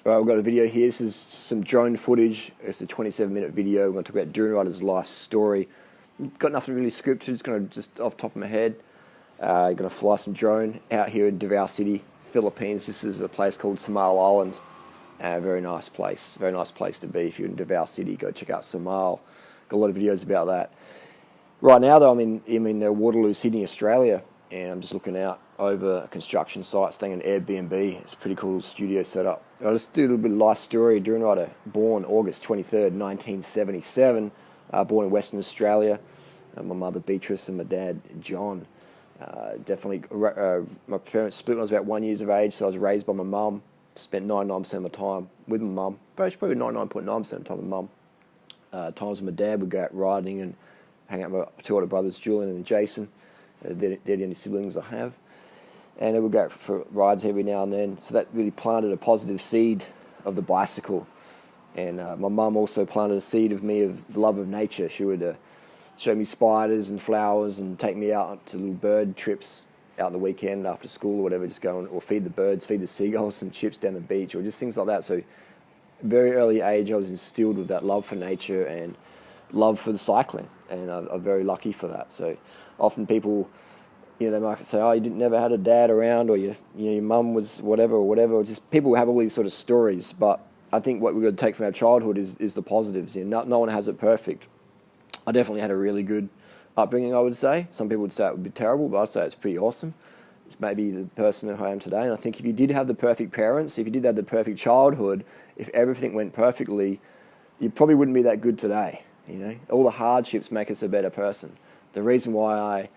All right, we've got a video here. This is some drone footage. It's a 27-minute video. We're going to talk about Durianrider's life story. Got nothing really scripted. It's going to just off the top of my head. You're going to fly some drone out here in Davao City, Philippines. This is a place called Samal Island. Very nice place. Very nice place to be. If you're in Davao City, go check out Samal. Got a lot of videos about that. Right now, though, I'm in Waterloo, Sydney, Australia, and I'm just looking out over a construction site, staying in Airbnb. It's a pretty cool studio setup. I'll just do a little bit of life story. Durianrider, born August 23rd, 1977, born in Western Australia. My mother Beatrice and my dad John. My parents split when I was about 1 year of age, so I was raised by my mum. Spent 99% of my time with my mum. Probably 99.9% of the time with mum. Times with my dad, we'd go out riding and hang out with my two older brothers, Julian and Jason. They're the only siblings I have. And we'd go out for rides every now and then. So that really planted a positive seed of the bicycle. And my mum also planted a seed of me of the love of nature. She would show me spiders and flowers and take me out to little bird trips out on the weekend after school or whatever, just go or feed the birds, feed the seagulls some chips down the beach or just things like that. So very early age, I was instilled with that love for nature and love for the cycling. And I'm very lucky for that. So often people, they might say, oh, you never had a dad around, or your mum was whatever, or just people have all these sort of stories. But I think what we've got to take from our childhood is the positives. No one has it perfect. I definitely had a really good upbringing, I would say. Some people would say it would be terrible, but I'd say it's pretty awesome. It's maybe the person who I am today. And I think if you did have the perfect parents, if you did have the perfect childhood, if everything went perfectly, you probably wouldn't be that good today. All the hardships make us a better person. The reason why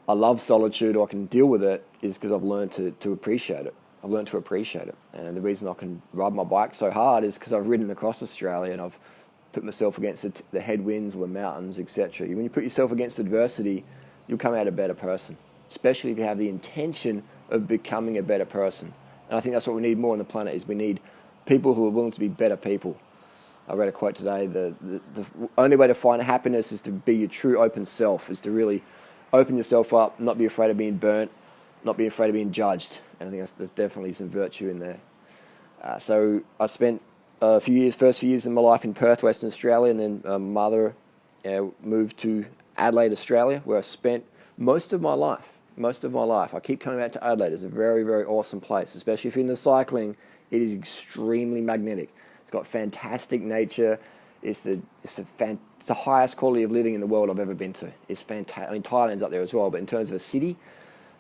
I love solitude, or I can deal with it, is because I've learned to appreciate it. I've learned to appreciate it. And the reason I can ride my bike so hard is because I've ridden across Australia and I've put myself against the headwinds or the mountains, etc. When you put yourself against adversity, you'll come out a better person, especially if you have the intention of becoming a better person. And I think that's what we need more on the planet, is we need people who are willing to be better people. I read a quote today, the only way to find happiness is to be your true open self, is to really open yourself up, not be afraid of being burnt, not be afraid of being judged. And I think there's definitely some virtue in there. So I spent first few years in my life in Perth, Western Australia, and then my mother moved to Adelaide, Australia, where I spent most of my life. I keep coming back to Adelaide. It's a very, very awesome place, especially if you're into cycling. It is extremely magnetic. It's got fantastic nature. It's the highest quality of living in the world I've ever been to. It's fantastic. Thailand's up there as well, but in terms of a city,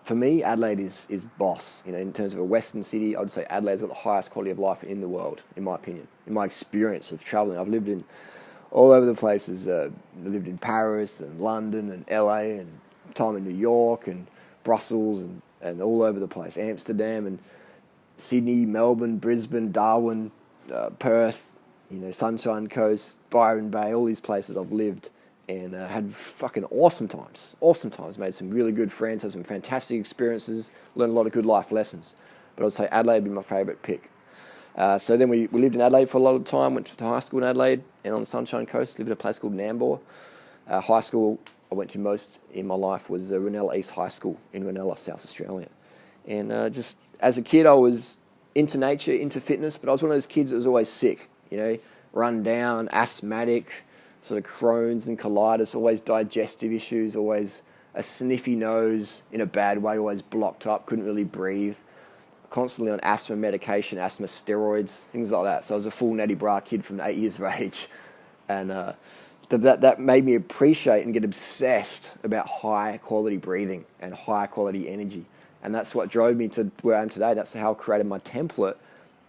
for me, Adelaide is boss. In terms of a Western city, I would say Adelaide's got the highest quality of life in the world, in my opinion, in my experience of traveling. I've lived in all over the places. I lived in Paris and London and LA, and time in New York and Brussels and all over the place. Amsterdam and Sydney, Melbourne, Brisbane, Darwin, Perth, Sunshine Coast, Byron Bay, all these places I've lived and had fucking awesome times. Made some really good friends, had some fantastic experiences, learned a lot of good life lessons. But I would say Adelaide would be my favourite pick. So then we lived in Adelaide for a lot of time, went to high school in Adelaide, and on the Sunshine Coast, lived in a place called Nambour. High school I went to most in my life was Ranella East High School in Ranella, South Australia. And just as a kid, I was into nature, into fitness, but I was one of those kids that was always sick, run down, asthmatic, sort of Crohn's and colitis, always digestive issues, always a sniffy nose in a bad way, always blocked up, couldn't really breathe, constantly on asthma medication, asthma steroids, things like that. So I was a full natty bra kid from 8 years of age. And that made me appreciate and get obsessed about high quality breathing and high quality energy. And that's what drove me to where I am today. That's how I created my template,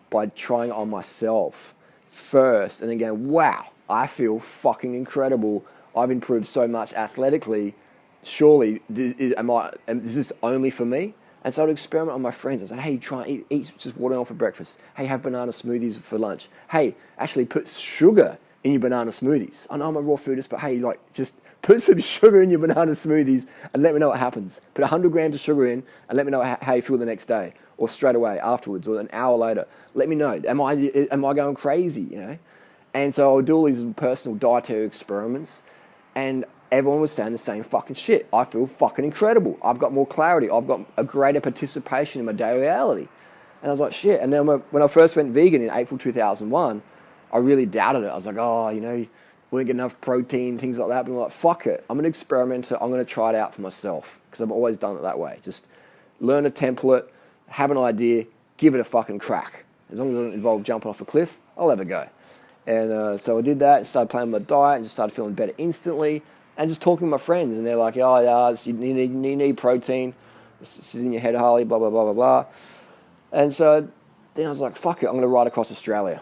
by trying it on myself first and then going, wow, I feel fucking incredible. I've improved so much athletically. Surely, is this only for me? And so I'd experiment on my friends. I'd say, hey, try eat just watermelon for breakfast. Hey, have banana smoothies for lunch. Hey, actually put sugar in your banana smoothies. I know I'm a raw foodist, but hey, just put some sugar in your banana smoothies and let me know what happens. Put 100 grams of sugar in and let me know how you feel the next day, or straight away afterwards, or an hour later. Let me know. Am I going crazy? And so I would do all these personal dietary experiments, and everyone was saying the same fucking shit. I feel fucking incredible. I've got more clarity. I've got a greater participation in my daily reality. And I was like, shit. And then when I first went vegan in April 2001, I really doubted it. I was like, oh, you know, we won't get enough protein, things like that. But I'm like, fuck it. I'm an experimenter. I'm going to try it out for myself because I've always done it that way. Just learn a template, have an idea, give it a fucking crack. As long as it doesn't involve jumping off a cliff, I'll have a go. And so I did that and started playing my diet and just started feeling better instantly. And just talking to my friends, and they're like, oh, yeah, you need protein. This is in your head, Harley, blah, blah, blah, blah, blah. And so then I was like, fuck it, I'm going to ride across Australia.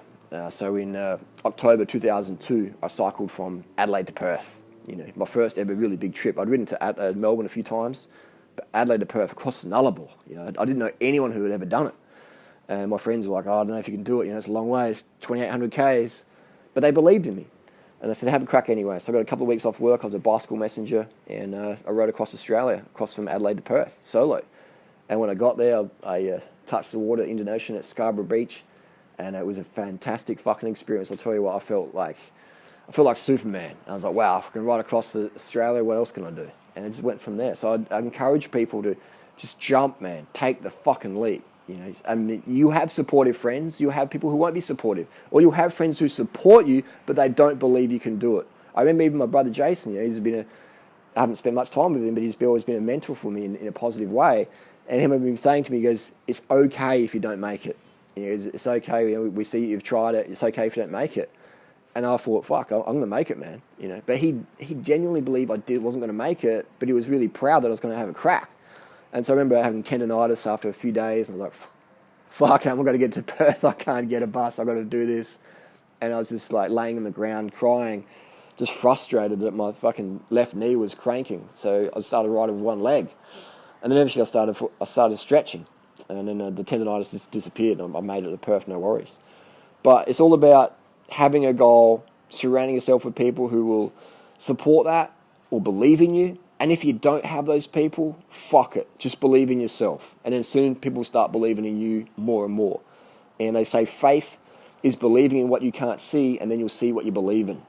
So in October 2002, I cycled from Adelaide to Perth. You know, my first ever really big trip. I'd ridden to Melbourne a few times, but Adelaide to Perth across the Nullarbor. You know, I didn't know anyone who had ever done it. And my friends were like, oh, I don't know if you can do it. You know, it's a long way. It's 2,800 Ks. But they believed in me. And they said, have a crack anyway. So I got a couple of weeks off work. I was a bicycle messenger. And I rode across Australia, across from Adelaide to Perth, solo. And when I got there, I touched the water, Indian Ocean at Scarborough Beach. And it was a fantastic fucking experience. I'll tell you what, I felt like Superman. And I was like, wow, if I can ride across Australia, what else can I do? And it just went from there. So I encourage people to just jump, man. Take the fucking leap. You know, I mean, you have supportive friends. You have people who won't be supportive, or you'll have friends who support you, but they don't believe you can do it. I remember even my brother Jason. You know, I haven't spent much time with him, but he's always been a mentor for me in a positive way. And him been saying to me, he goes, "It's okay if you don't make it. You know, it's okay. You know, we see you've tried it. It's okay if you don't make it." And I thought, fuck, I'm going to make it, man. You know, but he genuinely believed wasn't going to make it, but he was really proud that I was going to have a crack. And so I remember having tendonitis after a few days, and I was like, fuck, I'm going to get to Perth. I can't get a bus. I've got to do this. And I was just like laying on the ground crying, just frustrated that my fucking left knee was cranking. So I started riding with one leg. And then eventually I started stretching. And then the tendonitis just disappeared. I made it to Perth, no worries. But it's all about having a goal, surrounding yourself with people who will support that or believe in you. And if you don't have those people, fuck it. Just believe in yourself. And then soon people start believing in you more and more. And they say faith is believing in what you can't see, and then you'll see what you believe in.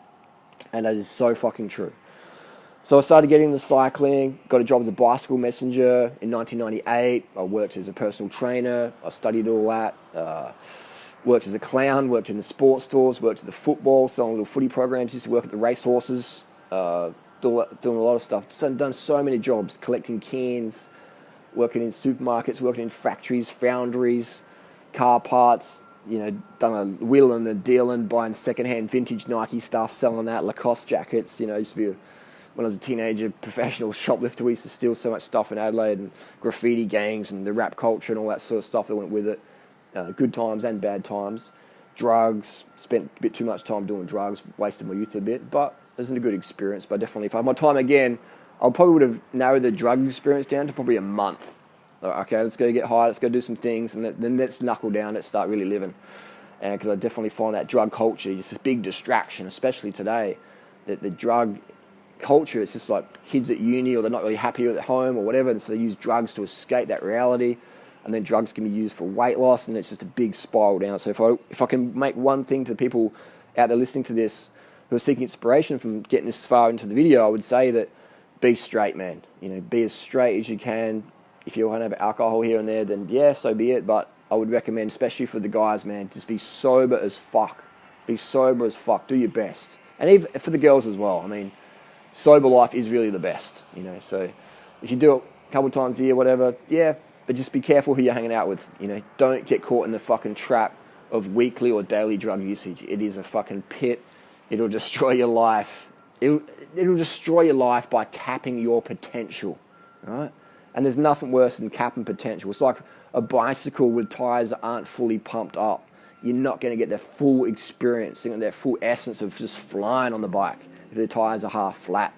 And that is so fucking true. So I started getting into cycling, got a job as a bicycle messenger in 1998. I worked as a personal trainer. I studied all that. Worked as a clown, worked in the sports stores, worked at the football, selling little footy programs, used to work at the racehorses, doing a lot of stuff. Done so many jobs, collecting cans, working in supermarkets, working in factories, foundries, car parts, you know, done a wheeling and dealing, buying secondhand vintage Nike stuff, selling that, Lacoste jackets. You know, used to be, when I was a teenager, professional shoplifter. We used to steal so much stuff in Adelaide, and graffiti gangs and the rap culture and all that sort of stuff that went with it. Good times and bad times. Drugs, spent a bit too much time doing drugs, wasted my youth a bit, but it wasn't a good experience. But definitely, if I had my time again, I probably would have narrowed the drug experience down to probably a month. Like, okay, let's go get high, let's go do some things, and then let's knuckle down, let's start really living. And because I definitely find that drug culture is this big distraction, especially today. That the drug culture, it's just like kids at uni, or they're not really happy at home or whatever, and so they use drugs to escape that reality. And then drugs can be used for weight loss, and it's just a big spiral down. So if I can make one thing to people out there listening to this who are seeking inspiration from getting this far into the video, I would say that be straight, man. You know, be as straight as you can. If you want to have alcohol here and there, then yeah, so be it. But I would recommend, especially for the guys, man, just be sober as fuck. Be sober as fuck. Do your best. And even for the girls as well. I mean, sober life is really the best, you know. So if you do it a couple of times a year, whatever, yeah, but just be careful who you're hanging out with. You know, don't get caught in the fucking trap of weekly or daily drug usage. It is a fucking pit. It'll destroy your life. It'll destroy your life by capping your potential, right? And there's nothing worse than capping potential. It's like a bicycle with tires that aren't fully pumped up. You're not going to get the full experience, that full essence of just flying on the bike if the tires are half flat.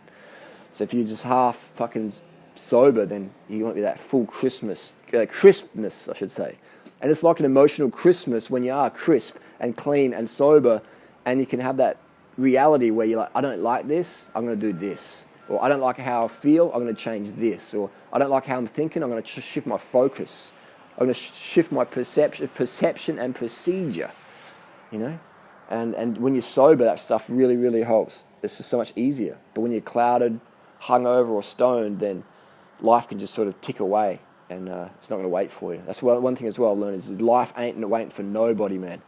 So if you're just half fucking sober, then you won't be that full crispness, I should say. And it's like an emotional Christmas when you are crisp and clean and sober, and you can have that reality where you're like, I don't like this, I'm going to do this. Or I don't like how I feel, I'm going to change this. Or I don't like how I'm thinking, I'm going to shift my focus. I'm going to shift my perception and procedure, you know? And when you're sober, that stuff really, really helps. It's just so much easier. But when you're clouded, hungover or stoned, then life can just sort of tick away. and it's not going to wait for you. That's one thing as well I've learned is life ain't waiting for nobody, man.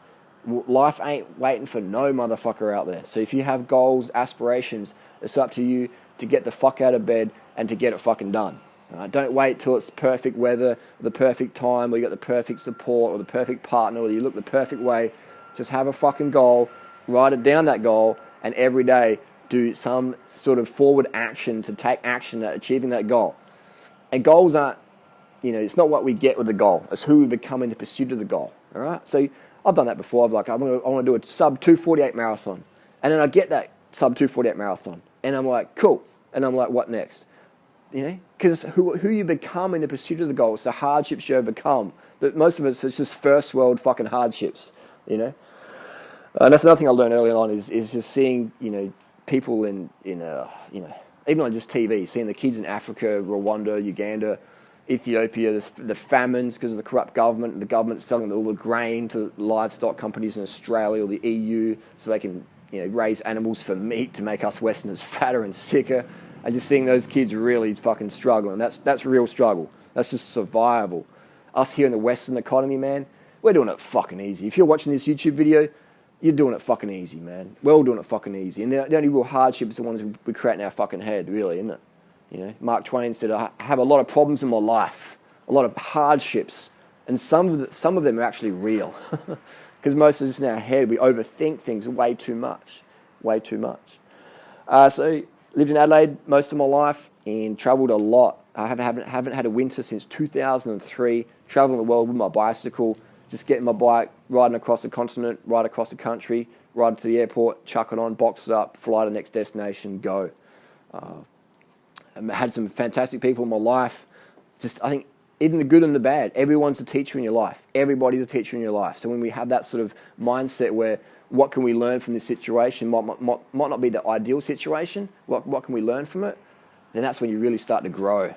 Life ain't waiting for no motherfucker out there. So if you have goals, aspirations, it's up to you to get the fuck out of bed and to get it fucking done. Don't wait till it's perfect weather, the perfect time, or you got the perfect support, or the perfect partner, or you look the perfect way. Just have a fucking goal, write it down that goal, and every day do some sort of forward action to take action at achieving that goal. And goals aren't, it's not what we get with the goal. It's who we become in the pursuit of the goal. All right? So I've done that before. I want to do a sub 2:48 marathon. And then I get that sub 2:48 marathon. And I'm like, cool. And I'm like, what next? Because who you become in the pursuit of the goal, it's the hardships you overcome. That most of us, it's just first world fucking hardships, And that's another thing I learned early on is just seeing, people in even on just TV, seeing the kids in Africa, Rwanda, Uganda, Ethiopia, the famines because of the corrupt government, and the government selling all the grain to livestock companies in Australia or the EU so they can, raise animals for meat to make us Westerners fatter and sicker. And just seeing those kids really fucking struggling. That's real struggle. That's just survival. Us here in the Western economy, man, we're doing it fucking easy. If you're watching this YouTube video, you're doing it fucking easy, man. We're all doing it fucking easy. And the only real hardship is the ones we create in our fucking head, really, isn't it? Mark Twain said, I have a lot of problems in my life, a lot of hardships, and some of them are actually real. Because most of us in our head, we overthink things way too much. So lived in Adelaide most of my life and travelled a lot. I haven't had a winter since 2003, travelling the world with my bicycle, just getting my bike, riding across the continent, ride across the country, ride to the airport, chuck it on, box it up, fly to the next destination, go. I had some fantastic people in my life. I think even the good and the bad, everyone's a teacher in your life. Everybody's a teacher in your life. So when we have that sort of mindset where what can we learn from this situation might not be the ideal situation, what can we learn from it, then that's when you really start to grow,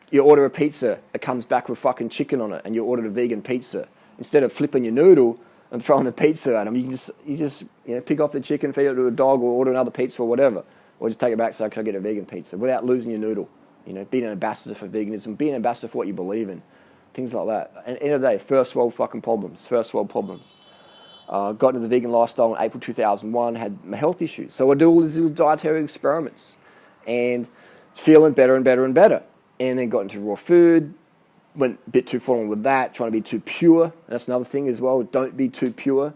You order a pizza, it comes back with fucking chicken on it, and you ordered a vegan pizza. Instead of flipping your noodle and throwing the pizza at them, you just pick off the chicken, feed it to a dog, or order another pizza or whatever. Or just take it back so I can get a vegan pizza without losing your noodle. Being an ambassador for veganism, being an ambassador for what you believe in. Things like that. And at the end of the day, first world problems. Got into the vegan lifestyle in April 2001, had my health issues. So I do all these little dietary experiments. And it's feeling better and better and better. And then got into raw food, went a bit too far on with that, trying to be too pure. And that's another thing as well, don't be too pure.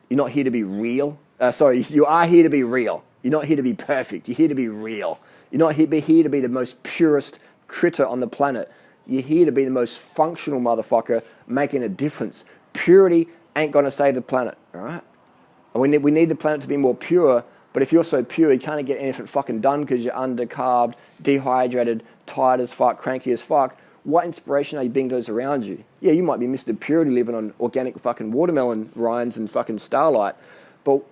You're not here to be real. You are here to be real. You're not here to be perfect. You're here to be real. You're not here to be the most purest critter on the planet. You're here to be the most functional motherfucker making a difference. Purity ain't going to save the planet, all right? And we need the planet to be more pure, but if you're so pure, you can't get anything fucking done because you're under-carbed, dehydrated, tired as fuck, cranky as fuck. What inspiration are you being to those around you? Yeah, you might be Mr. Purity living on organic fucking watermelon rinds and fucking starlight, but,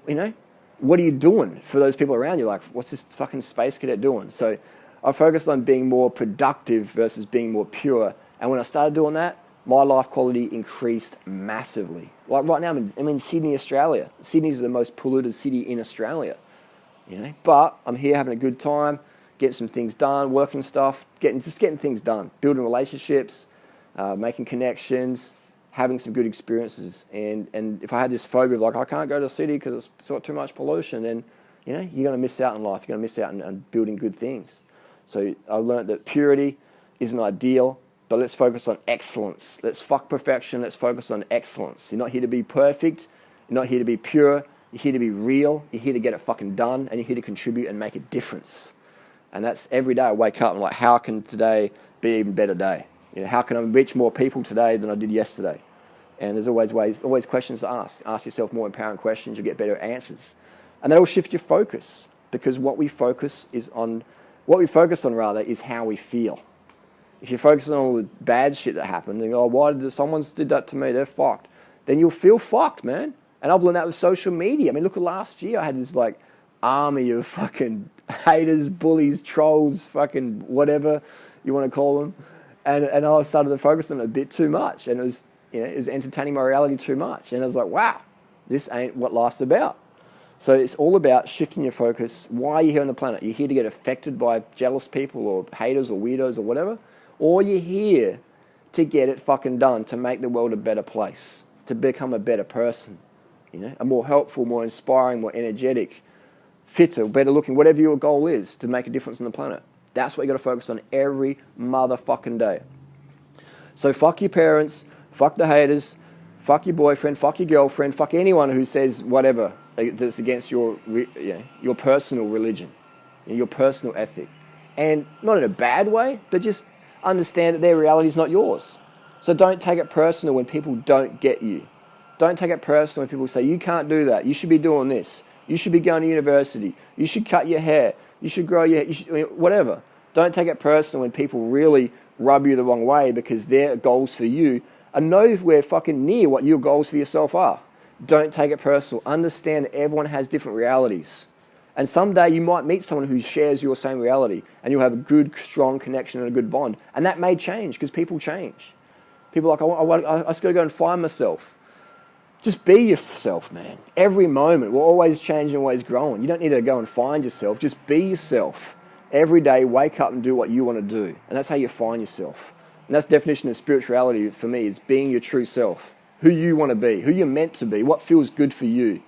what are you doing for those people around you? Like, what's this fucking space cadet doing? So I focused on being more productive versus being more pure. And when I started doing that, my life quality increased massively. Like right now, I'm in Sydney, Australia. Sydney's the most polluted city in Australia. But I'm here having a good time, getting some things done, working stuff, getting things done, building relationships, making connections, having some good experiences. And if I had this phobia of I can't go to the city because it's got too much pollution, then you're going to miss out in life. You're going to miss out on building good things. So I learned that purity isn't ideal, but let's focus on excellence. Let's fuck perfection. Let's focus on excellence. You're not here to be perfect. You're not here to be pure. You're here to be real. You're here to get it fucking done, and you're here to contribute and make a difference. And that's every day I wake up and how can today be an even better day? How can I reach more people today than I did yesterday? And there's always questions to ask. Ask yourself more empowering questions, you'll get better answers. And that will shift your focus, because what we focus on is how we feel. If you're focusing on all the bad shit that happened, and why did someone did that to me? They're fucked. Then you'll feel fucked, man. And I've learned that with social media. Look at last year. I had this army of fucking haters, bullies, trolls, fucking whatever you want to call them. And I started to focus on it a bit too much. And it was entertaining my reality too much. And I was like, wow, this ain't what life's about. So it's all about shifting your focus. Why are you here on the planet? You're here to get affected by jealous people or haters or weirdos or whatever? or you're here to get it fucking done, to make the world a better place, to become a better person, a more helpful, more inspiring, more energetic, fitter, better looking, whatever your goal is, to make a difference on the planet. That's what you got to focus on every motherfucking day. So fuck your parents, fuck the haters, fuck your boyfriend, fuck your girlfriend, fuck anyone who says whatever that's against your personal religion, your personal ethic. And not in a bad way, but just understand that their reality is not yours. So don't take it personal when people don't get you. Don't take it personal when people say, you can't do that, you should be doing this, you should be going to university, you should cut your hair, you should grow your hair, whatever. Don't take it personal when people really rub you the wrong way because their goals for you are nowhere fucking near what your goals for yourself are. Don't take it personal. Understand that everyone has different realities. And someday you might meet someone who shares your same reality and you'll have a good, strong connection and a good bond. And that may change because people change. People are like, I just got to go and find myself. Just be yourself, man. Every moment. We're always changing, always growing. You don't need to go and find yourself. Just be yourself. Every day, wake up and do what you want to do. And that's how you find yourself. And that's the definition of spirituality for me, is being your true self. Who you want to be, who you're meant to be, what feels good for you.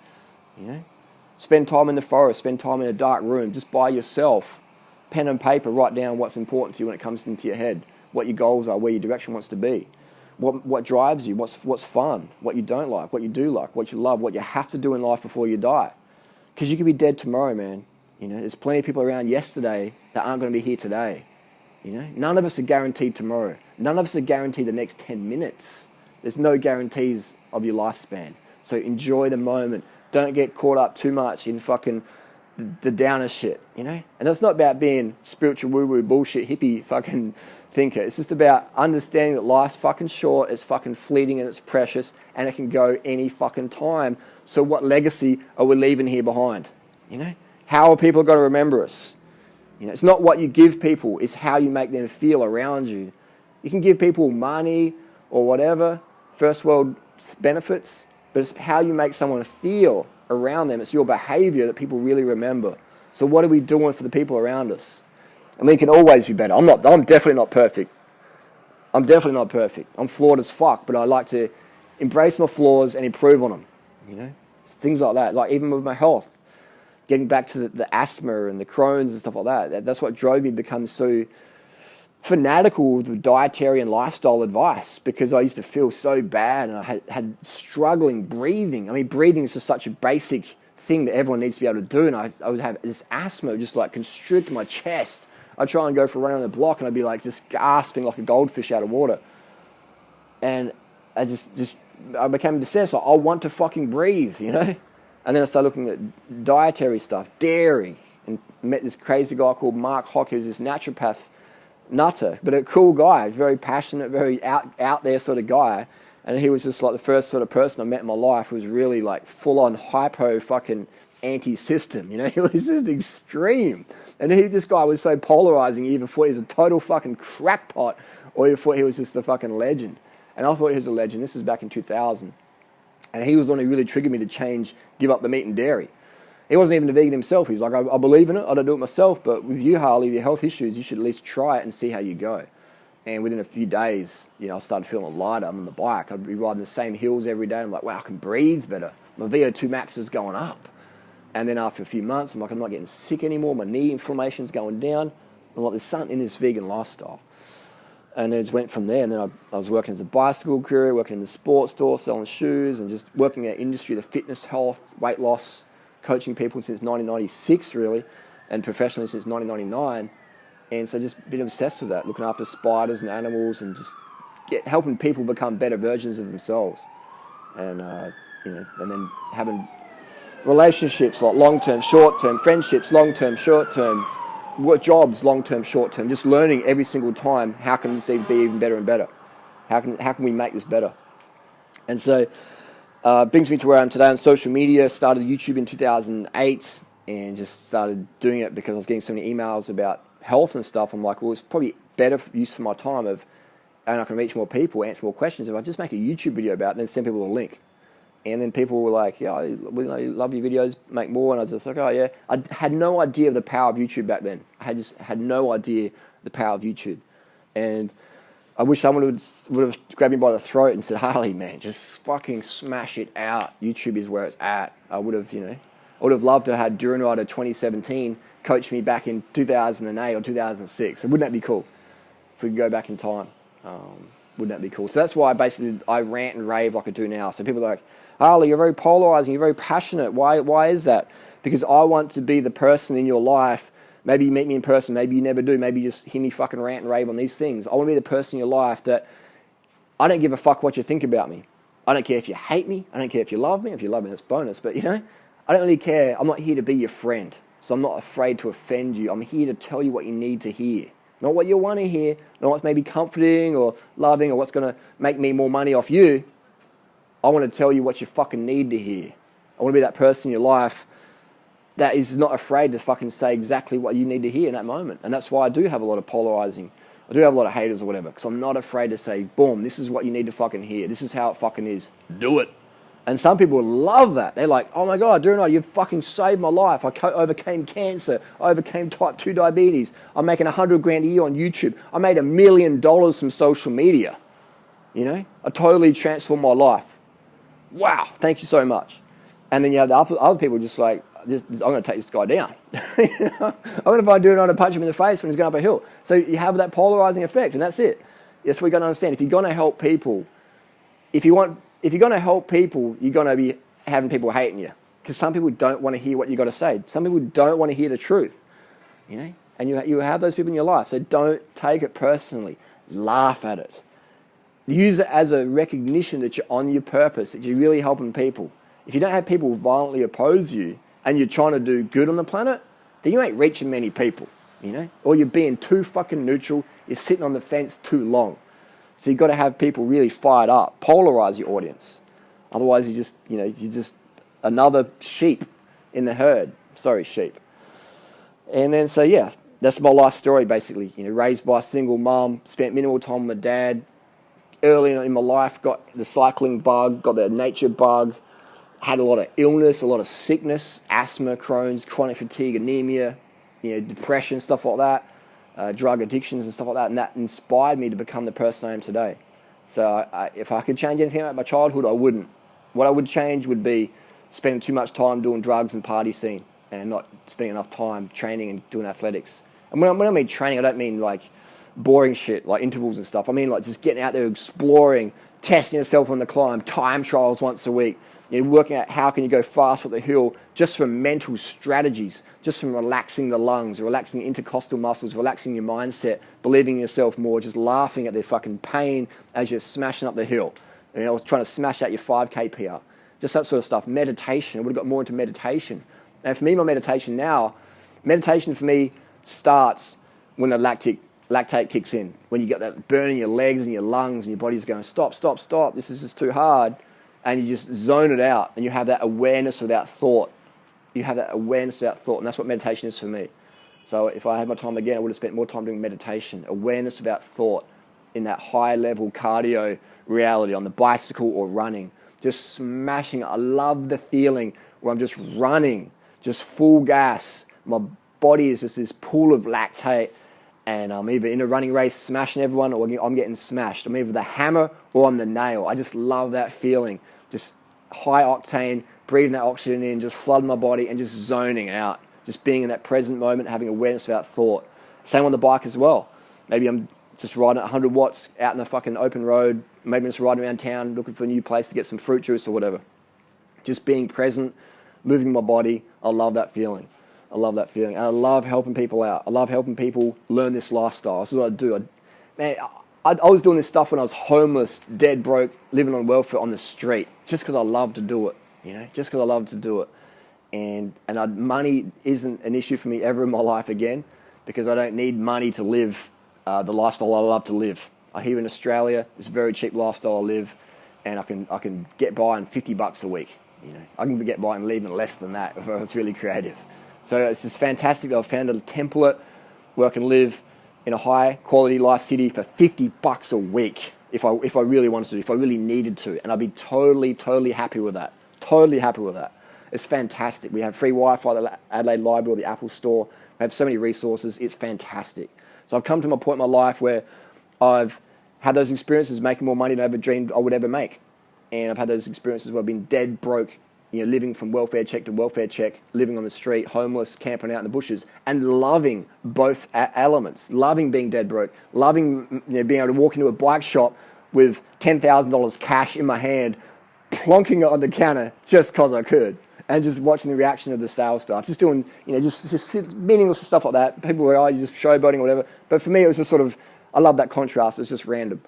Spend time in the forest, spend time in a dark room, just by yourself. Pen and paper, write down what's important to you when it comes into your head, what your goals are, where your direction wants to be. What drives you, what's fun, what you don't like, what you do like, what you love, what you have to do in life before you die. Because you could be dead tomorrow, man. There's plenty of people around yesterday that aren't going to be here today. None of us are guaranteed tomorrow. None of us are guaranteed the next 10 minutes. There's no guarantees of your lifespan. So enjoy the moment. Don't get caught up too much in fucking the downer shit, And that's not about being spiritual woo-woo bullshit hippie fucking thinker. It's just about understanding that life's fucking short, it's fucking fleeting and it's precious, and it can go any fucking time. So what legacy are we leaving here behind? How are people going to remember us? It's not what you give people, it's how you make them feel around you. You can give people money or whatever, first world benefits, but it's how you make someone feel around them. It's your behavior that people really remember. So what are we doing for the people around us? And we can always be better. I'm definitely not perfect. I'm definitely not perfect. I'm flawed as fuck, but I like to embrace my flaws and improve on them. Things like that. Like even with my health, getting back to the asthma and the Crohn's and stuff like that. That's what drove me to become so fanatical with the dietary and lifestyle advice, because I used to feel so bad and I had struggling breathing. I mean, breathing is just such a basic thing that everyone needs to be able to do, and I would have this asthma just like constrict my chest. I'd try and go for a run on the block and I'd be like just gasping like a goldfish out of water. And I I became obsessed. I want to fucking breathe, And then I started looking at dietary stuff, dairy, and met this crazy guy called Mark Hock, who's this naturopath nutter, but a cool guy, very passionate, very out there sort of guy. And he was just like the first sort of person I met in my life who was really like full on hypo fucking anti-system. He was just extreme. And this guy was so polarizing, you either thought he was a total fucking crackpot or you thought he was just a fucking legend. And I thought he was a legend. This was back in 2000. And he was the one who really triggered me to give up the meat and dairy. He wasn't even a vegan himself. He's like, I believe in it, I don't do it myself, but with you, Harley, your health issues, you should at least try it and see how you go. And within a few days, I started feeling lighter. I'm on the bike. I'd be riding the same hills every day. I'm like, wow, I can breathe better. My VO2 max is going up. And then after a few months, I'm like, I'm not getting sick anymore. My knee inflammation's going down. I'm like, there's something in this vegan lifestyle. And then it just went from there. And then I was working as a bicycle courier, working in the sports store, selling shoes, and just working in that industry, the fitness, health, weight loss, coaching people since 1996, really, and professionally since 1999. And so just been obsessed with that, looking after spiders and animals and just helping people become better versions of themselves. And, and then having relationships, like long-term, short-term, friendships, long-term, short-term, work jobs, long-term, short-term, just learning every single time, how can this be even better and better? How can we make this better? And so brings me to where I am today on social media. Started YouTube in 2008 and just started doing it because I was getting so many emails about health and stuff. I'm like, well, it's probably better use for my time and I can reach more people, answer more questions if I just make a YouTube video about it and then send people a link. And then people were like, yeah, I love your videos, make more. And I was just like, oh, yeah. I had no idea of the power of YouTube back then. I just had no idea the power of YouTube. And I wish someone would have grabbed me by the throat and said, Harley, man, just fucking smash it out. YouTube is where it's at. I would have loved to have had Durianrider 2017 coach me back in 2008 or 2006. Wouldn't that be cool? If we could go back in time. Wouldn't that be cool? So that's why I rant and rave like I do now. So people are like, Harley, you're very polarizing, you're very passionate. Why is that? Because I want to be the person in your life. Maybe you meet me in person, maybe you never do, maybe you just hear me fucking rant and rave on these things. I want to be the person in your life that I don't give a fuck what you think about me. I don't care if you hate me. I don't care if you love me. If you love me, that's bonus. But, I don't really care. I'm not here to be your friend. So I'm not afraid to offend you. I'm here to tell you what you need to hear. Not what you want to hear, not what's maybe comforting or loving or what's going to make me more money off you. I want to tell you what you fucking need to hear. I want to be that person in your life that is not afraid to fucking say exactly what you need to hear in that moment. And that's why I do have a lot of polarizing. I do have a lot of haters or whatever, because I'm not afraid to say, boom, this is what you need to fucking hear. This is how it fucking is. Do it. And some people love that. They're like, oh my God, Durianrider, you fucking saved my life. I overcame cancer. I overcame type 2 diabetes. I'm making $100,000 a year on YouTube. I made $1 million from social media. I totally transformed my life. Wow, thank you so much. And then you have the other people just like, I'm going to take this guy down. I'm going to find Durianrider and punch him in the face when he's going up a hill. So you have that polarizing effect, and that's it. That's what you've got to understand. If you're going to help people, if you're going to help people, you're going to be having people hating you. Because some people don't want to hear what you've got to say. Some people don't want to hear the truth. And you have those people in your life. So don't take it personally. Laugh at it. Use it as a recognition that you're on your purpose, that you're really helping people. If you don't have people violently oppose you, and you're trying to do good on the planet, then you ain't reaching many people, Or you're being too fucking neutral, you're sitting on the fence too long. So you've got to have people really fired up, polarize your audience. Otherwise, you're just another sheep in the herd. Sorry, sheep. And then, so yeah, that's my life story, basically. Raised by a single mum, spent minimal time with my dad. Early in my life, got the cycling bug, got the nature bug, had a lot of illness, a lot of sickness, asthma, Crohn's, chronic fatigue, anemia, depression, stuff like that, drug addictions and stuff like that. And that inspired me to become the person I am today. So if I could change anything about my childhood, I wouldn't. What I would change would be spending too much time doing drugs and party scene and not spending enough time training and doing athletics. And when I mean training, I don't mean like boring shit, like intervals and stuff. I mean like just getting out there, exploring, testing yourself on the climb, time trials once a week. Working out how can you go fast up the hill just from mental strategies, just from relaxing the lungs, relaxing the intercostal muscles, relaxing your mindset, believing in yourself more, just laughing at the fucking pain as you're smashing up the hill. I was trying to smash out your 5K PR. Just that sort of stuff. Meditation. I would have got more into meditation. And for me, my meditation for me starts when the lactate kicks in. When you get that burn in your legs and your lungs and your body's going, stop, this is just too hard. And you just zone it out and you have that awareness without thought. And that's what meditation is for me. So if I had my time again, I would have spent more time doing meditation, awareness without thought in that high level cardio reality on the bicycle or running, just smashing it. I love the feeling where I'm just running, just full gas. My body is just this pool of lactate and I'm either in a running race smashing everyone or I'm getting smashed. I'm either the hammer or I'm the nail. I just love that feeling. Just high octane, breathing that oxygen in, just flooding my body and just zoning out. Just being in that present moment, having awareness without thought. Same on the bike as well. Maybe I'm just riding at 100 watts out in the fucking open road. Maybe I'm just riding around town looking for a new place to get some fruit juice or whatever. Just being present, moving my body. I love that feeling. And I love helping people out. I love helping people learn this lifestyle. This is what I do. I was doing this stuff when I was homeless, dead broke, living on welfare on the street, just because I love to do it. And money isn't an issue for me ever in my life again, because I don't need money to live the lifestyle I love to live. Here in Australia, it's a very cheap lifestyle I live, and I can get by on $50 a week. I can get by and leave in less than that if I was really creative. So it's just fantastic that I've found a template where I can live in a high quality life city for $50 a week if I really wanted to, if I really needed to. And I'd be totally happy with that. It's fantastic. We have free Wi-Fi at the Adelaide Library or the Apple Store. We have so many resources. It's fantastic. So I've come to my point in my life where I've Had those experiences making more money than I ever dreamed I would ever make. And I've had those experiences where I've been dead broke, living from welfare check to welfare check, living on the street, homeless, camping out in the bushes, and loving both elements. Loving being dead broke, loving being able to walk into a bike shop with $10,000 cash in my hand, plonking it on the counter just because I could, and just watching the reaction of the sales staff, just doing, just meaningless stuff like that. People were, you're just showboating or whatever. But for me, it was just sort of, I love that contrast. It's just random.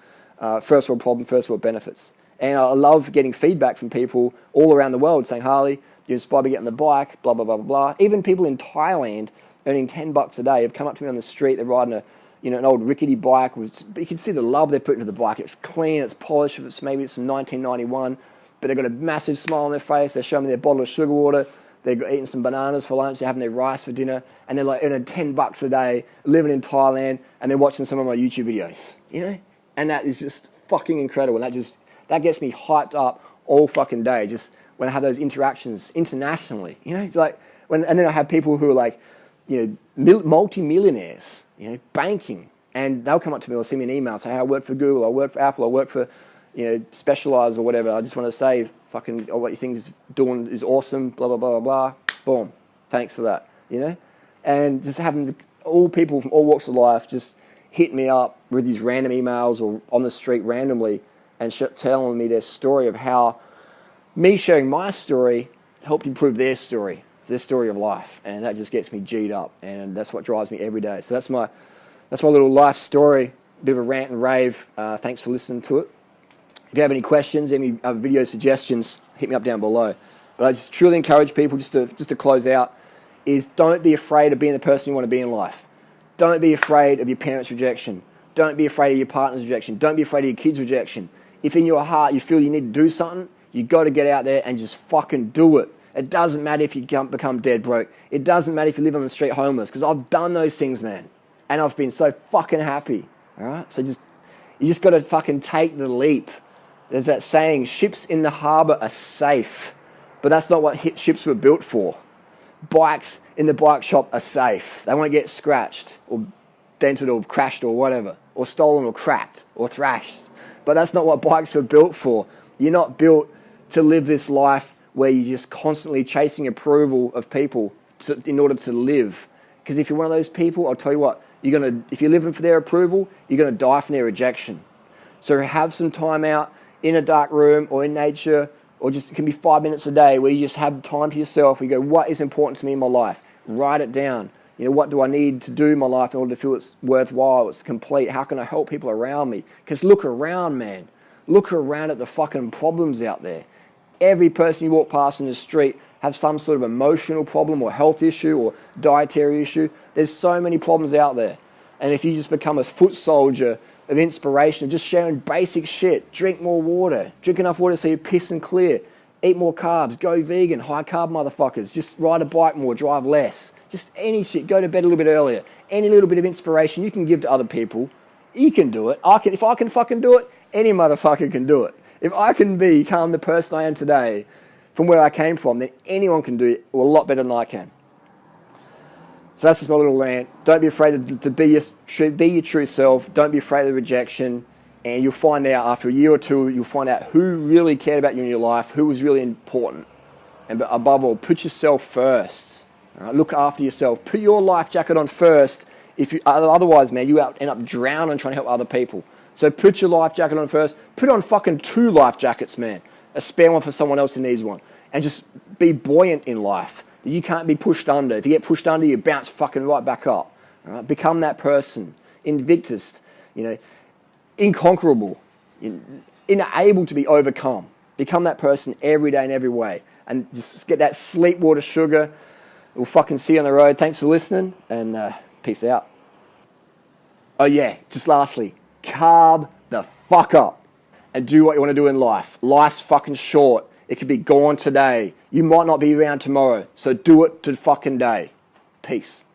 First world problem, first world benefits. And I love getting feedback from people all around the world saying, Harley, you inspired me to get on the bike, blah, blah, blah, blah, blah. Even people in Thailand earning $10 a day have come up to me on the street. They're riding an old rickety bike. You can see the love they put into the bike. It's clean, it's polished. Maybe it's from 1991, but they've got a massive smile on their face. They're showing me their bottle of sugar water. They're eating some bananas for lunch. They're having their rice for dinner. And they're like earning $10 a day, living in Thailand, and they're watching some of my YouTube videos, And that is just fucking incredible. And that gets me hyped up all fucking day, just when I have those interactions internationally, and then I have people who are like, multi-millionaires, banking, and they'll come up to me or send me an email, say, hey, I work for Google, I work for Apple, I work for, Specialized or whatever. I just want to say, fucking, what you think is doing is awesome, blah, blah, blah, blah, blah. Boom. Thanks for that, And just having all people from all walks of life just hit me up with these random emails or on the street randomly and telling me their story of how me sharing my story helped improve their story of life. And that just gets me G'd up. And that's what drives me every day. So that's my little life story, a bit of a rant and rave. Thanks for listening to it. If you have any questions, any other video suggestions, hit me up down below. But I just truly encourage people, just to close out, is don't be afraid of being the person you want to be in life. Don't be afraid of your parents' rejection. Don't be afraid of your partner's rejection. Don't be afraid of your kids' rejection. If in your heart you feel you need to do something, you got to get out there and just fucking do it. It doesn't matter if you become dead broke. It doesn't matter if you live on the street homeless, because I've done those things, man. And I've been so fucking happy. All right? So you just got to fucking take the leap. There's that saying, ships in the harbor are safe. But that's not what ships were built for. Bikes in the bike shop are safe. They won't get scratched or dented or crashed or whatever, or stolen or cracked or thrashed. But that's not what bikes were built for. You're not built to live this life where you're just constantly chasing approval of people in order to live. Because if you're one of those people, I'll tell you what, if you're living for their approval, you're going to die from their rejection. So have some time out in a dark room or in nature, or just it can be 5 minutes a day where you just have time to yourself. You go, what is important to me in my life? Write it down. What do I need to do in my life in order to feel it's worthwhile, it's complete? How can I help people around me? Because look around, man. Look around at the fucking problems out there. Every person you walk past in the street has some sort of emotional problem or health issue or dietary issue. There's so many problems out there. And if you just become a foot soldier of inspiration, of just sharing basic shit, drink more water, drink enough water so you piss and clear, eat more carbs, go vegan, high carb motherfuckers, just ride a bike more, drive less, just any shit, go to bed a little bit earlier, any little bit of inspiration you can give to other people, you can do it. If I can fucking do it, any motherfucker can do it. If I can become the person I am today from where I came from, then anyone can do it a lot better than I can. So that's just my little rant. Don't be afraid to be your true self. Don't be afraid of rejection. And you'll find out after a year or two, you'll find out who really cared about you in your life, who was really important. And above all, put yourself first. All right? Look after yourself. Put your life jacket on first. Otherwise, man, you end up drowning trying to help other people. So put your life jacket on first. Put on fucking 2 life jackets, man. A spare one for someone else who needs one. And just be buoyant in life. You can't be pushed under. If you get pushed under, you bounce fucking right back up. All right? Become that person. Invictus. Inconquerable. Unable to be overcome. Become that person every day in every way. And just get that sleep water sugar. We'll fucking see you on the road. Thanks for listening. And peace out. Oh yeah, just lastly. Carb the fuck up. And do what you want to do in life. Life's fucking short. It could be gone today. You might not be around tomorrow. So do it to fucking day. Peace.